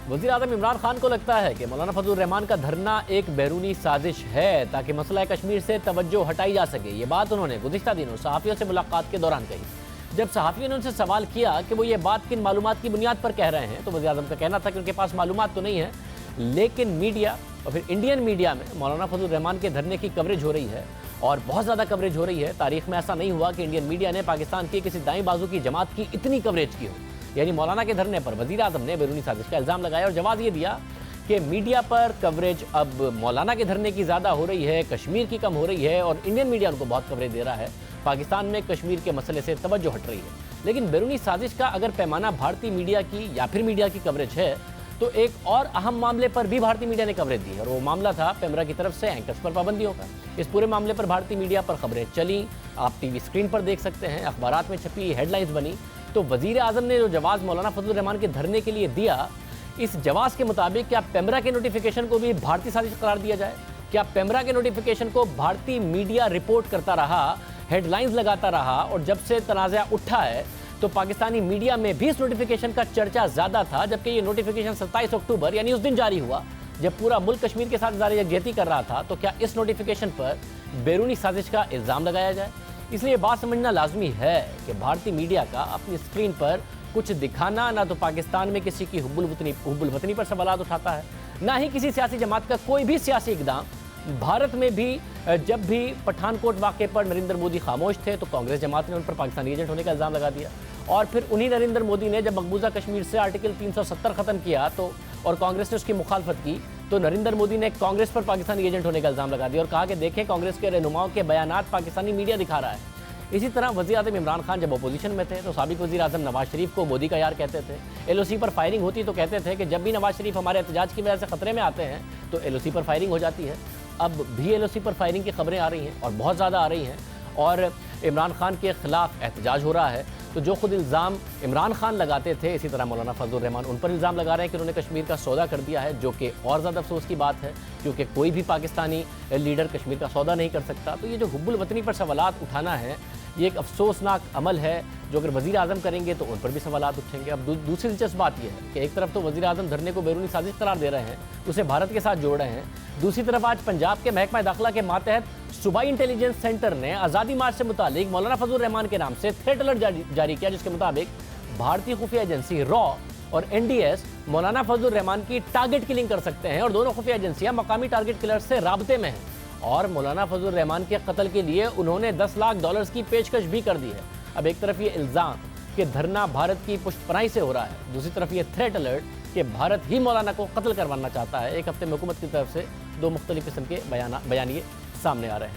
वज़ीर आज़म इमरान खान को लगता है कि मौलाना फजल रहमान का धरना एक बैरूनी साजिश है ताकि मसला कश्मीर से तवज्जो हटाई जा सके। ये बात उन्होंने गुज़िश्ता दिनों सहाफ़ियों से मुलाकात के दौरान कही। जब सहाफ़ियों ने उनसे सवाल किया कि वो ये बात किन मालूमात की बुनियाद पर कह रहे हैं, तो वज़ीर आज़म का कहना था कि उनके पास मालूमात तो नहीं है, लेकिन मीडिया और फिर इंडियन मीडिया में मौलाना फजल रहमान के धरने की कवरेज हो रही है और बहुत ज़्यादा कवरेज हो रही है। तारीख़ में ऐसा नहीं हुआ कि इंडियन मीडिया ने पाकिस्तान की किसी दाएं बाजू की जमात की इतनी कवरेज की हो। यानी मौलाना के धरने पर वज़ीर आज़म ने बैरूनी साजिश का इल्ज़ाम लगाया और जवाब ये दिया कि मीडिया पर कवरेज अब मौलाना के धरने की ज़्यादा हो रही है, कश्मीर की कम हो रही है और इंडियन मीडिया उनको बहुत कवरेज दे रहा है। पाकिस्तान में कश्मीर के मसले से तवज्जो हट रही है। लेकिन बैरूनी साजिश का अगर पैमाना भारतीय मीडिया की या फिर मीडिया की कवरेज है, तो एक और अहम मामले पर भी भारतीय मीडिया ने कवरेज दी और वो मामला था पेमरा की तरफ से एंकर्स पर पाबंदियों का। इस पूरे मामले पर भारतीय मीडिया पर खबरें चली, आप टीवी स्क्रीन पर देख सकते हैं, अखबारात में छपी, हेडलाइंस बनी। तो वज़ीर आज़म ने जो जवाब मौलाना फजल रहमान के धरने के लिए दिया, इस जवाब के मुताबिक क्या पेमरा के नोटिफिकेशन को भी भारतीय साजिश करार दिया जाए? क्या पेमरा के नोटिफिकेशन को भारतीय मीडिया रिपोर्ट करता रहा, हेडलाइंस लगाता रहा और जब से तनाज़ा उठा है तो पाकिस्तानी मीडिया में भी इस नोटिफिकेशन का चर्चा ज़्यादा था, जबकि ये नोटिफिकेशन 27 अक्टूबर यानी उस दिन जारी हुआ जब पूरा मुल्क कश्मीर के साथ जारी यकजहती कर रहा था। तो क्या इस नोटिफिकेशन पर बैरूनी साजिश का इल्ज़ाम लगाया जाए? इसलिए बात समझना लाजमी है कि भारतीय मीडिया का अपनी स्क्रीन पर कुछ दिखाना ना तो पाकिस्तान में किसी की हुब्बुल वतनी पर सवालात उठाता है, ना ही किसी सियासी जमात का कोई भी सियासी इक़दाम। भारत में भी जब भी पठानकोट वाक़े पर नरेंद्र मोदी खामोश थे तो कांग्रेस जमात ने उन पर पाकिस्तानी एजेंट होने का इल्ज़ाम लगा दिया और फिर उन्हीं नरेंद्र मोदी ने जब मकबूजा कश्मीर से आर्टिकल 370 ख़त्म किया तो और कांग्रेस ने उसकी मुखालफत की तो नरेंद्र मोदी ने कांग्रेस पर पाकिस्तानी एजेंट होने का इल्ज़ाम लगा दिया और कहा कि देखें कांग्रेस के रहनुमाओं के बयानात पाकिस्तानी मीडिया दिखा रहा है। इसी तरह वज़ीर आज़म इमरान खान जब अपोजिशन में थे तो साबिक़ वज़ीर आज़म नवाज शरीफ को मोदी का यार कहते थे। LOC पर फायरिंग होती तो कहते थे कि जब भी नवाज शरीफ हमारे एहतजाज की वजह से ख़तरे में आते हैं तो LOC पर फायरिंग हो जाती है। अब भी LOC पर फायरिंग की खबरें आ रही हैं और बहुत ज़्यादा आ रही हैं और इमरान खान के ख़िलाफ़ एहतजाज हो रहा है। तो जो खुद इल्ज़ाम इमरान खान लगाते थे, इसी तरह मौलाना फजल रहमान उन पर इल्ज़ाम लगा रहे हैं कि उन्होंने कश्मीर का सौदा कर दिया है, जो कि और ज़्यादा अफसोस की बात है क्योंकि कोई भी पाकिस्तानी लीडर कश्मीर का सौदा नहीं कर सकता। तो ये जो हुब्बुल वतनी पर सवालात उठाना है, ये एक अफसोसनाक अमल है जो अगर वज़ीर आज़म करेंगे तो उन पर भी सवालात उठेंगे। अब दूसरी दिलचस्प बात यह है कि एक तरफ तो वज़ीर आज़म धरने को बैरूनी साजिश करार दे रहे हैं, उसे भारत के साथ जोड़ रहे हैं, दूसरी तरफ आज पंजाब के महकमा दाखिला के मातहत सूबाई इंटेलिजेंस सेंटर ने आज़ादी मार्च से मुतालिक मौलाना फजल रहमान के नाम से थ्रेट अलर्ट जारी किया, जिसके मुताबिक भारतीय खुफिया एजेंसी रॉ और NDS मौलाना फजल रहमान की टारगेट किलिंग कर सकते हैं और दोनों खुफिया एजेंसियां मकामी टारगेट किलर से राब्ते में हैं और मौलाना फजल रहमान के कत्ल के लिए उन्होंने $10 लाख की पेशकश भी कर दी है। अब एक तरफ ये इल्ज़ाम कि धरना भारत की पुष्टपनाही से हो रहा है, दूसरी तरफ ये थ्रेट अलर्ट कि भारत ही मौलाना को कत्ल करवाना चाहता है। एक हफ्ते में हुकूमत की तरफ से दो मुख्तलिफ किस्म के बयानिए सामने आ रहे हैं।